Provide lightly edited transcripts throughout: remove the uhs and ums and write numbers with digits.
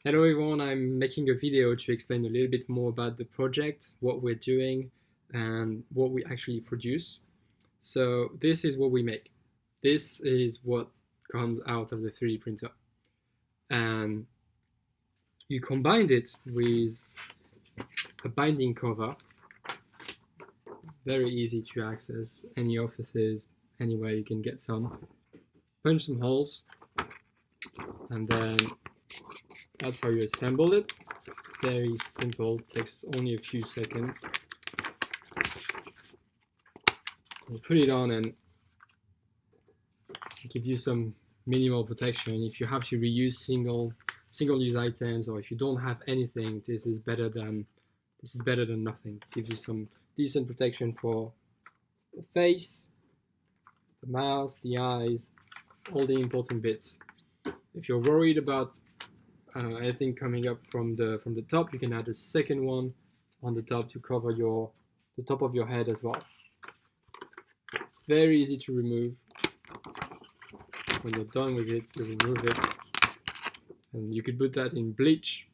Hello everyone, I'm making a video to explain a little bit more about the project, what we're doing, and what we actually produce. So this is what we make. This is what comes out of the 3D printer. And you combine it with a binding cover, very easy to access, any offices, anywhere you can get some. Punch some holes, and then that's how you assemble it. Very simple, takes only a few seconds. You put it on and give you some minimal protection. If you have to reuse single-use items, or if you don't have anything, this is better than nothing. It gives you some decent protection for the face, the mouth, the eyes, all the important bits. If you're worried about anything coming up from the top, you can add a second one on the top to cover the top of your head as well. It's very easy to remove. When you're done with it, you remove it, and you could put that in bleach.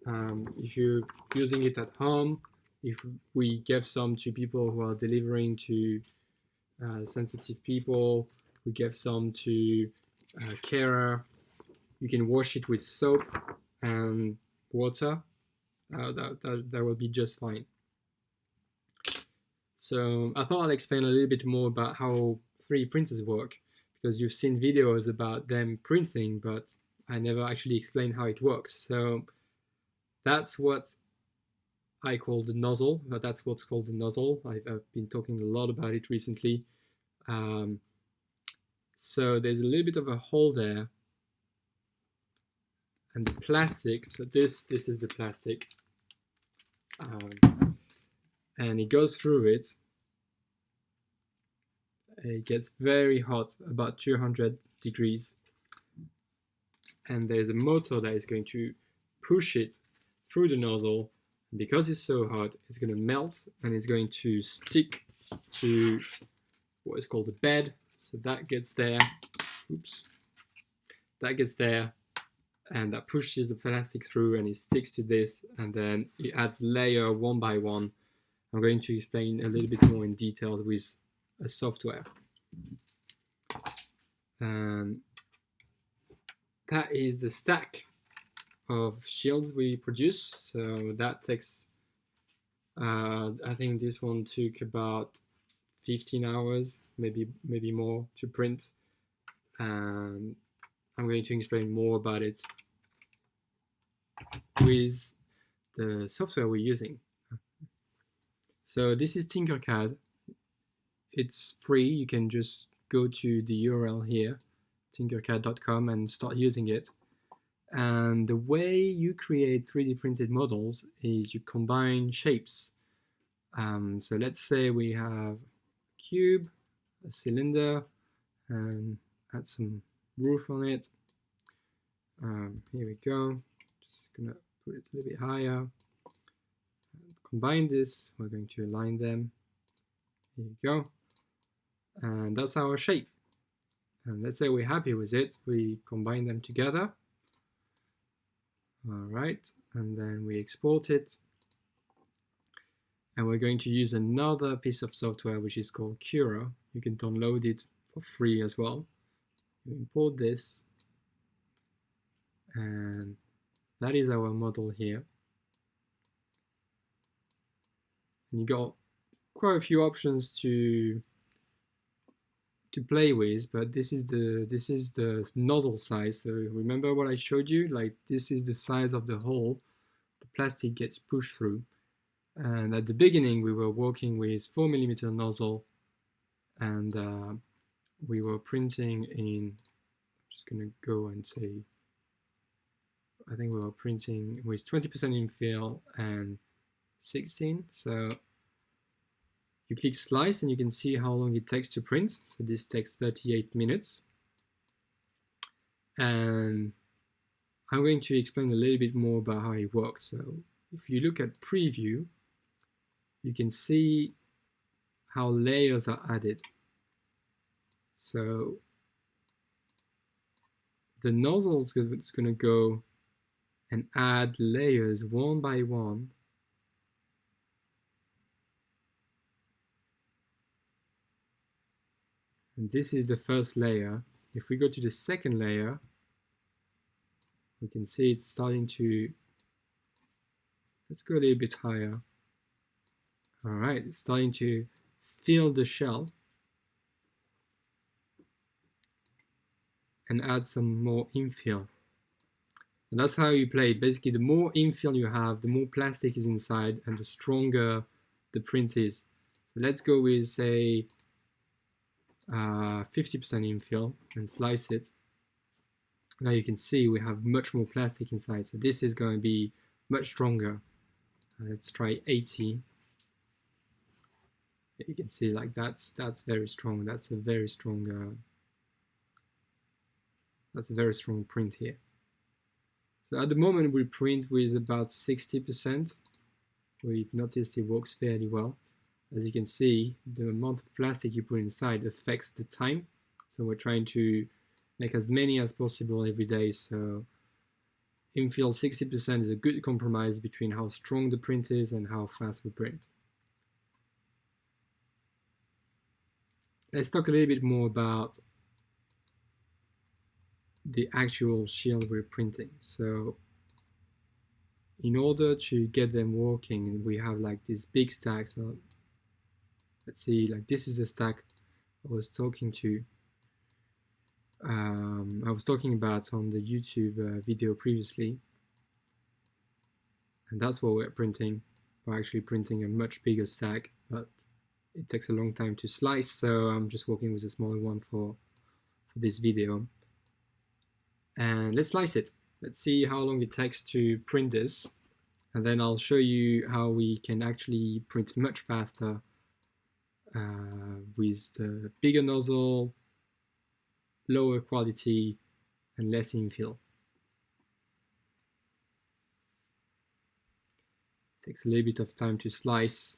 If you're using it at home, if we give some to people who are delivering to sensitive people, we give some to carer. You can wash it with soap and water. That will be just fine. So I thought I'll explain a little bit more about how 3D printers work, because you've seen videos about them printing, but I never actually explained how it works. So that's what I call the nozzle. That's what's called the nozzle. I've been talking a lot about it recently. So there's a little bit of a hole there, and the plastic. So this is the plastic, and it goes through it. It gets very hot, about 200 degrees, and there's a motor that is going to push it through the nozzle. And because it's so hot, it's going to melt and it's going to stick to what is called the bed. So that gets there. Oops. That gets there, and that pushes the plastic through, and it sticks to this, and then it adds layer one by one. I'm going to explain a little bit more in detail with a software. And that is the stack of shields we produce. So that takes, I think this one took about 15 hours, maybe more, to print. And I'm going to explain more about it with the software we're using. So this is Tinkercad. It's free. You can just go to the URL here, tinkercad.com, and start using it. And the way you create 3D printed models is you combine shapes. So let's say we have a cube, a cylinder, and add some roof on it. Here we go. Just gonna put it a little bit higher. Combine this. We're going to align them. Here you go. And that's our shape. And let's say we're happy with it. We combine them together. All right, and then we export it. And we're going to use another piece of software which is called Cura. You can download it for free as well. You import this, and that is our model here. And you got quite a few options to play with, but this is the nozzle size. So remember what I showed you? Like, this is the size of the hole the plastic gets pushed through. And at the beginning, we were working with 4mm nozzle, and we were printing in, I'm just gonna go and say, I think we were printing with 20% infill and 16. So you click slice and you can see how long it takes to print. So this takes 38 minutes. And I'm going to explain a little bit more about how it works. So if you look at preview, you can see how layers are added. So the nozzle is going to go and add layers one by one. And this is the first layer. If we go to the second layer, we can see it's starting to, let's go a little bit higher. All right, it's starting to fill the shell and add some more infill. And that's how you play. Basically, the more infill you have, the more plastic is inside and the stronger the print is. So let's go with, say, 50% infill and slice it. Now you can see we have much more plastic inside. So this is going to be much stronger. Let's try 80. You can see like that's very strong. That's a very strong print here. So at the moment we print with about 60%. We've noticed it works fairly well. As you can see, the amount of plastic you put inside affects the time. So we're trying to make as many as possible every day. So infill 60% is a good compromise between how strong the print is and how fast we print. Let's talk a little bit more about the actual shield we're printing. So in order to get them working, we have like this big stack. So let's see, like this is the stack I was talking about on the YouTube video previously. And that's what we're printing. We're actually printing a much bigger stack, but it takes a long time to slice, so I'm just working with a smaller one for this video. And let's slice it. Let's see how long it takes to print this, and then I'll show you how we can actually print much faster with the bigger nozzle, lower quality, and less infill. Takes a little bit of time to slice.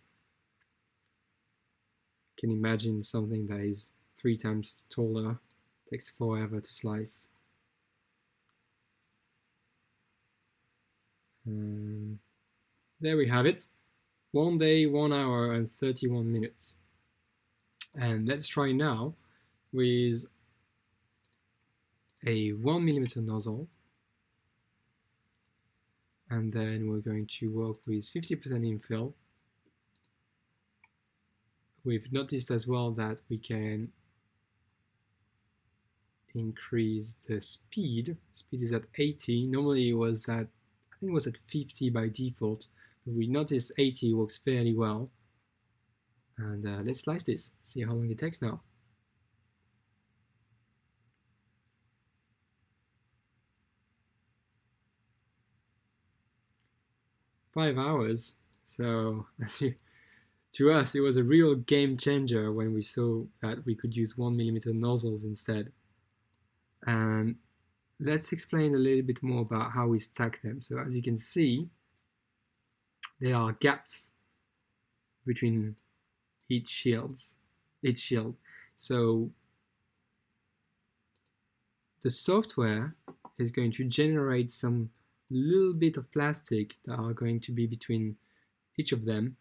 You can imagine something that is 3 times taller. Takes forever to slice. There we have it. 1 day, 1 hour, and 31 minutes. And let's try now with a 1mm nozzle. And then we're going to work with 50% infill. We've noticed as well that we can increase the speed. Speed is at 80. Normally it was at, I think it was at 50 by default, but we noticed 80 works fairly well. And let's slice this, see how long it takes now. "5 hours." So to us, it was a real game changer when we saw that we could use 1mm nozzles instead. And let's explain a little bit more about how we stack them. So as you can see, there are gaps between each shield. So the software is going to generate some little bit of plastic that are going to be between each of them,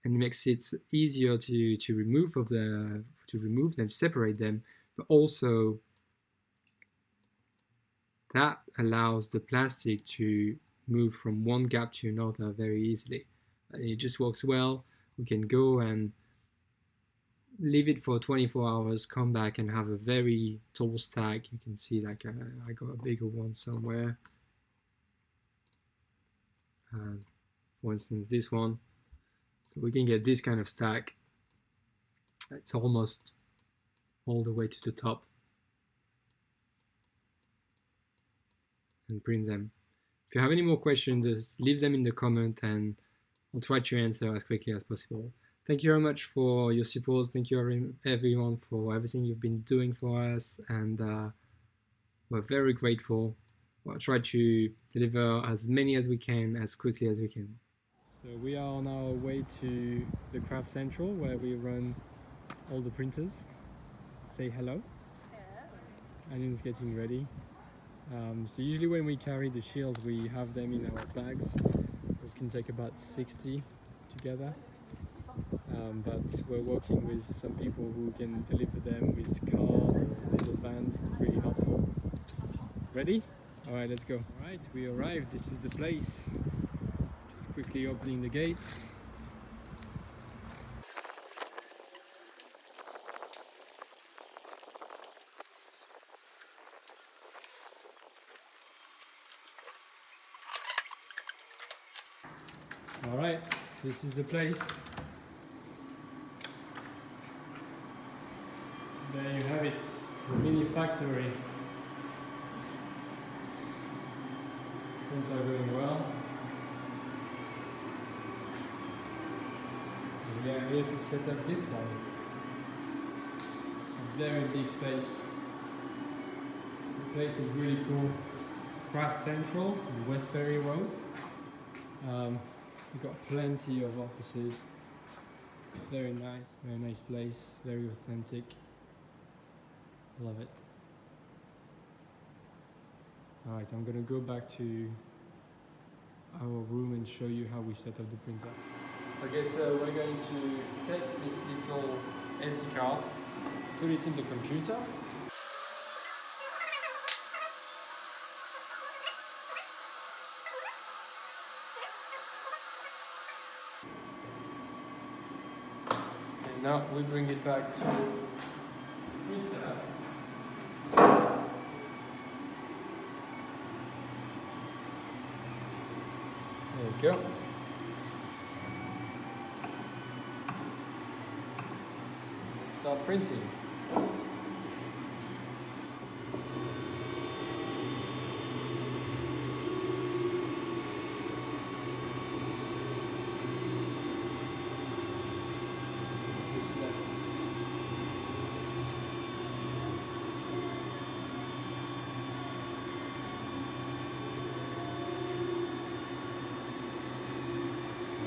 and makes it easier to remove them, to separate them, but also that allows the plastic to move from one gap to another very easily. And it just works well. We can go and leave it for 24 hours, come back and have a very tall stack. You can see like I got a bigger one somewhere. For instance, this one. So we can get this kind of stack. It's almost all the way to the top. And print them. If you have any more questions, just leave them in the comment and I'll try to answer as quickly as possible. Thank you very much for your support. Thank you everyone for everything you've been doing for us, and we're very grateful. We'll try to deliver as many as we can, as quickly as we can. So we are on our way to the Craft Central where we run all the printers. Say hello. Hello. Anion's getting ready. So usually when we carry the shields, we have them in our bags. We can take about 60 together. But we're working with some people who can deliver them with cars or little vans. Really helpful. Ready? All right, let's go. All right, we arrived. This is the place. Just quickly opening the gate. All right, this is the place. There you have it, the mini factory. Things are going well. And we are here to set up this one. It's a very big space. The place is really cool. It's quite central on West Ferry Road. We've got plenty of offices. It's very nice place, very authentic. Love it. Alright, I'm gonna go back to our room and show you how we set up the printer. Okay, so we're going to take this little SD card, put it in the computer. And now we bring it back to the printer. There we go. Let's start printing. This left.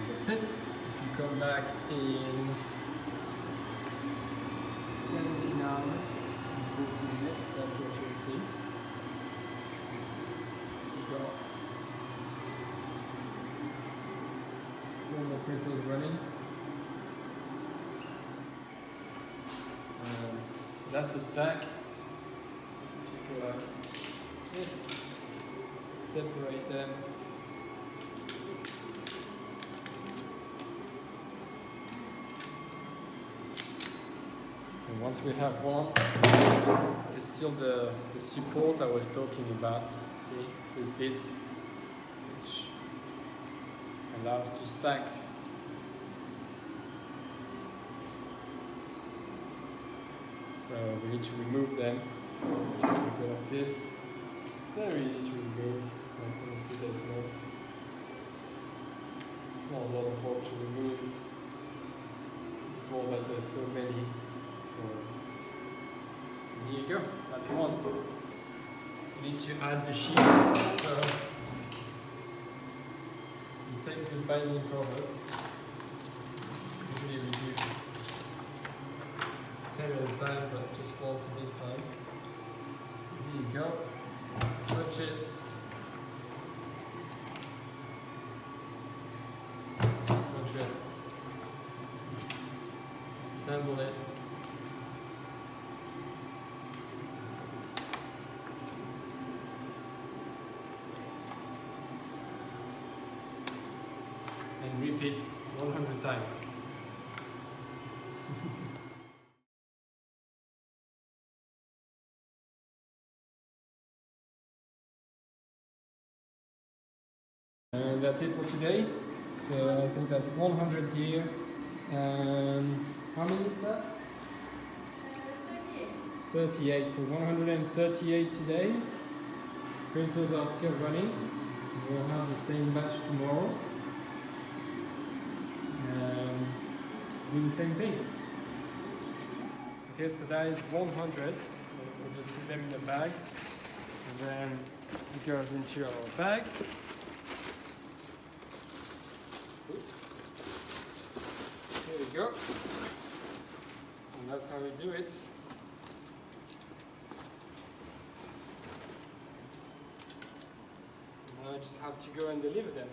That's it. If you come back in 17 hours and 40 minutes, that's what you'll see. We've got 4 more printers running. So that's the stack. Just go like this, separate them. And once we have one, there's still the support I was talking about. See, these bits which allows to stack. So we need to remove them. So just go like this. It's very easy to remove. Like honestly, it's not a lot of work to remove. It's more that there's so many. So here you go. That's one. You need to add the sheet. So you take those binding covers. Usually we do 10 at a time, but just 4 for this time. Here you go. Touch it. Touch it. Assemble it. And repeat 100 times. And that's it for today. So I think that's 100 here. And how many is that? 38. 38. So 138 today. Printers are still running. We'll have the same batch tomorrow. Do the same thing. Okay, so that is 100. We'll just put them in a bag, and then it goes into our bag. There we go. And that's how we do it. I just have to go and deliver them.